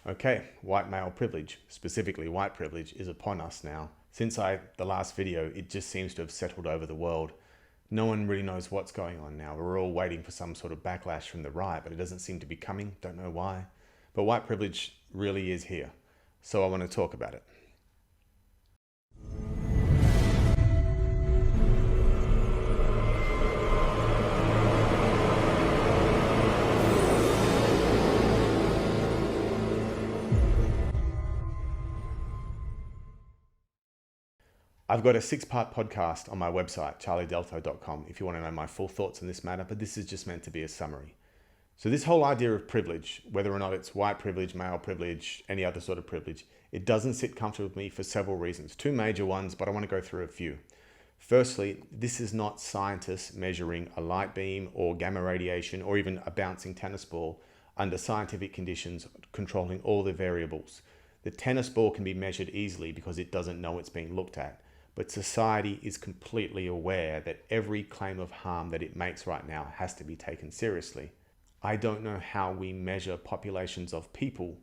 Okay, white male privilege, specifically white privilege, is upon us now. Since the last video, it just seems to have settled over the world. No one really knows what's going on now. We're all waiting for some sort of backlash from the right, but it doesn't seem to be coming. Don't know why. But white privilege really is here. So I want to talk about it. I've got a 6-part podcast on my website, charliedelto.com, if you want to know my full thoughts on this matter, but this is just meant to be a summary. So this whole idea of privilege, whether or not it's white privilege, male privilege, any other sort of privilege, it doesn't sit comfortably with me for several reasons. Two major ones, but I want to go through a few. Firstly, this is not scientists measuring a light beam or gamma radiation or even a bouncing tennis ball under scientific conditions, controlling all the variables. The tennis ball can be measured easily because it doesn't know it's being looked at. But society is completely aware that every claim of harm that it makes right now has to be taken seriously. I don't know how we measure populations of people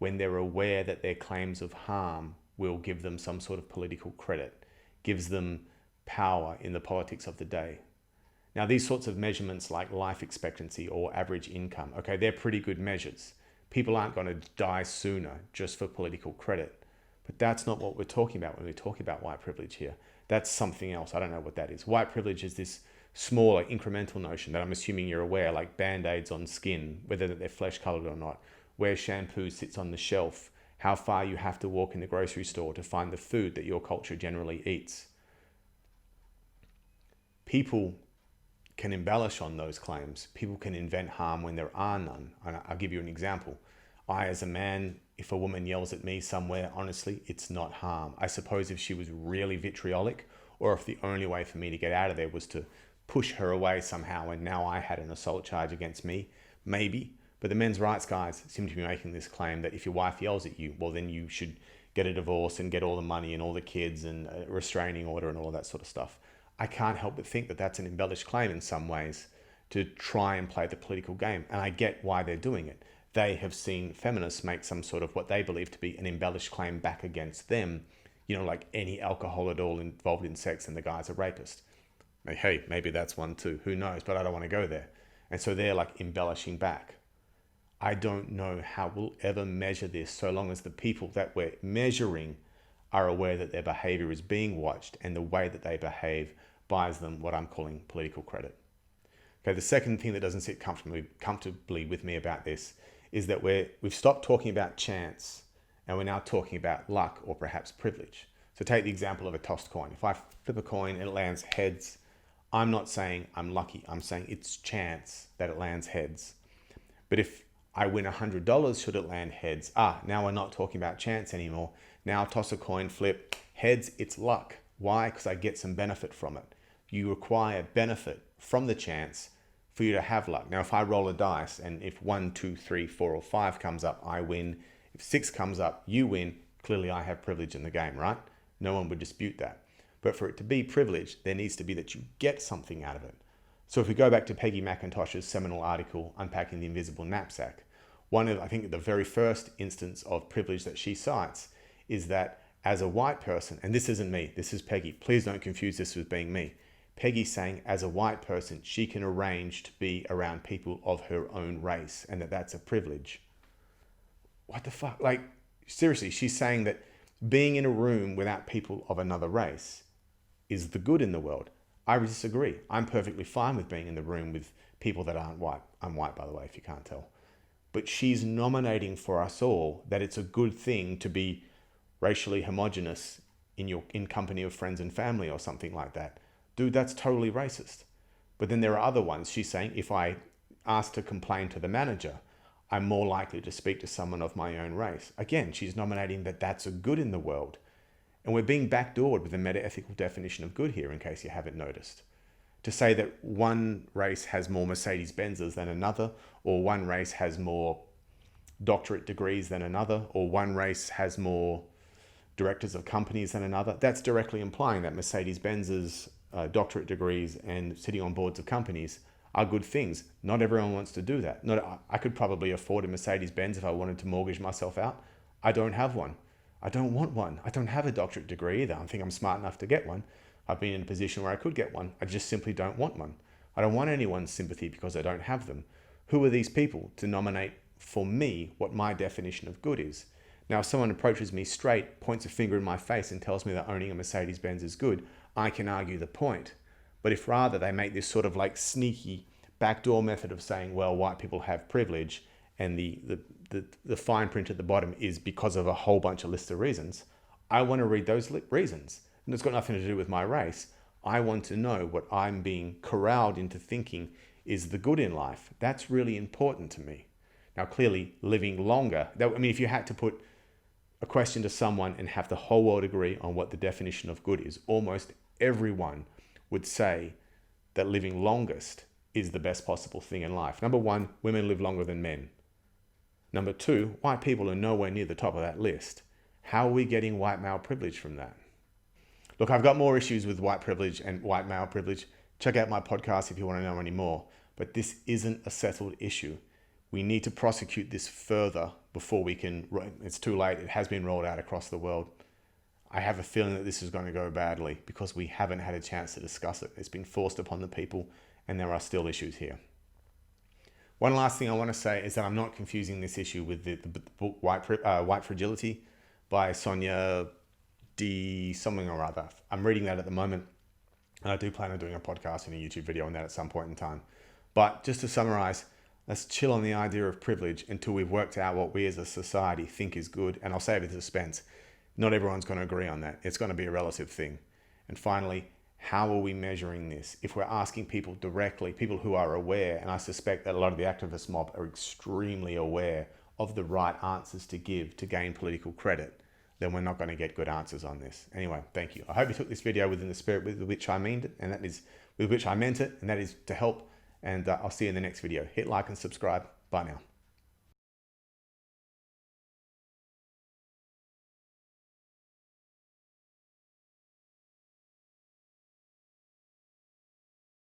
when they're aware that their claims of harm will give them some sort of political credit, gives them power in the politics of the day. Now, these sorts of measurements like life expectancy or average income, okay, they're pretty good measures. People aren't going to die sooner just for political credit. But that's not what we're talking about when we're talking about white privilege here. That's something else. I don't know what that is. White privilege is this smaller incremental notion that I'm assuming you're aware, like band-aids on skin, whether they're flesh-colored or not, where shampoo sits on the shelf, how far you have to walk in the grocery store to find the food that your culture generally eats. People can embellish on those claims. People can invent harm when there are none. And I'll give you an example. I, as a man, if a woman yells at me somewhere, honestly, it's not harm. I suppose if she was really vitriolic, or if the only way for me to get out of there was to push her away somehow and now I had an assault charge against me, maybe. But the men's rights guys seem to be making this claim that if your wife yells at you, well, then you should get a divorce and get all the money and all the kids and a restraining order and all that sort of stuff. I can't help but think that that's an embellished claim in some ways to try and play the political game. And I get why they're doing it. They have seen feminists make some sort of what they believe to be an embellished claim back against them, you know, like any alcohol at all involved in sex and the guy's a rapist. Hey, maybe that's one too, who knows, but I don't want to go there. And so they're like embellishing back. I don't know how we'll ever measure this so long as the people that we're measuring are aware that their behavior is being watched and the way that they behave buys them what I'm calling political credit. Okay, the second thing that doesn't sit comfortably with me about this is that we've stopped talking about chance and we're now talking about luck or perhaps privilege. So take the example of a tossed coin. If I flip a coin and it lands heads, I'm not saying I'm lucky. I'm saying it's chance that it lands heads. But if I win $100 should it land heads, now we're not talking about chance anymore. Now toss a coin, flip, heads, it's luck. Why? Because I get some benefit from it. You require benefit from the chance for you to have luck. Now, if I roll a dice and if 1, 2, 3, 4, or 5 comes up, I win. If 6 comes up, you win. Clearly, I have privilege in the game, right? No one would dispute that. But for it to be privilege, there needs to be that you get something out of it. So if we go back to Peggy McIntosh's seminal article, Unpacking the Invisible Knapsack, one of, I think, the very first instance of privilege that she cites is that as a white person, and this isn't me, this is Peggy. Please don't confuse this with being me. Peggy's saying as a white person, she can arrange to be around people of her own race and that that's a privilege. What the fuck? Like, seriously, she's saying that being in a room without people of another race is the good in the world. I disagree. I'm perfectly fine with being in the room with people that aren't white. I'm white, by the way, if you can't tell. But she's nominating for us all that it's a good thing to be racially homogenous in company of friends and family or something like that. Dude, that's totally racist. But then there are other ones. She's saying if I ask to complain to the manager, I'm more likely to speak to someone of my own race. Again, she's nominating that that's a good in the world. And we're being backdoored with a meta-ethical definition of good here, in case you haven't noticed. To say that one race has more Mercedes-Benzes than another, or one race has more doctorate degrees than another, or one race has more directors of companies than another, that's directly implying that Mercedes-Benzes, doctorate degrees and sitting on boards of companies are good things. Not everyone wants to do that. I could probably afford a Mercedes-Benz if I wanted to mortgage myself out. I don't have one. I don't want one. I don't have a doctorate degree either. I think I'm smart enough to get one. I've been in a position where I could get one. I just simply don't want one. I don't want anyone's sympathy because I don't have them. Who are these people to nominate for me what my definition of good is? Now, if someone approaches me straight, points a finger in my face and tells me that owning a Mercedes-Benz is good, I can argue the point. But if rather they make this sort of like sneaky backdoor method of saying, well, white people have privilege, and the fine print at the bottom is because of a whole bunch of lists of reasons, I want to read those reasons. And it's got nothing to do with my race. I want to know what I'm being corralled into thinking is the good in life. That's really important to me. Now, clearly, living longer, if you had to put a question to someone and have the whole world agree on what the definition of good is, almost everyone would say that living longest is the best possible thing in life. Number one, women live longer than men. Number two, white people are nowhere near the top of that list. How are we getting white male privilege from that? Look, I've got more issues with white privilege and white male privilege. Check out my podcast if you want to know any more. But this isn't a settled issue. We need to prosecute this further before we can. It's too late. It has been rolled out across the world. I have a feeling that this is going to go badly because we haven't had a chance to discuss it. It's been forced upon the people, and there are still issues here. One last thing I want to say is that I'm not confusing this issue with the book White Fragility by Sonia D. something or other. I'm reading that at the moment, and I do plan on doing a podcast and a YouTube video on that at some point in time. But just to summarize, let's chill on the idea of privilege until we've worked out what we as a society think is good. And I'll save it to suspense. Not everyone's going to agree on that. It's going to be a relative thing. And finally, how are we measuring this? If we're asking people directly, people who are aware, and I suspect that a lot of the activist mob are extremely aware of the right answers to give to gain political credit, then we're not going to get good answers on this. Anyway, thank you. I hope you took this video within the spirit with which I meant it, and that is with which I meant it, and that is to help. And I'll see you in the next video. Hit like and subscribe. Bye now.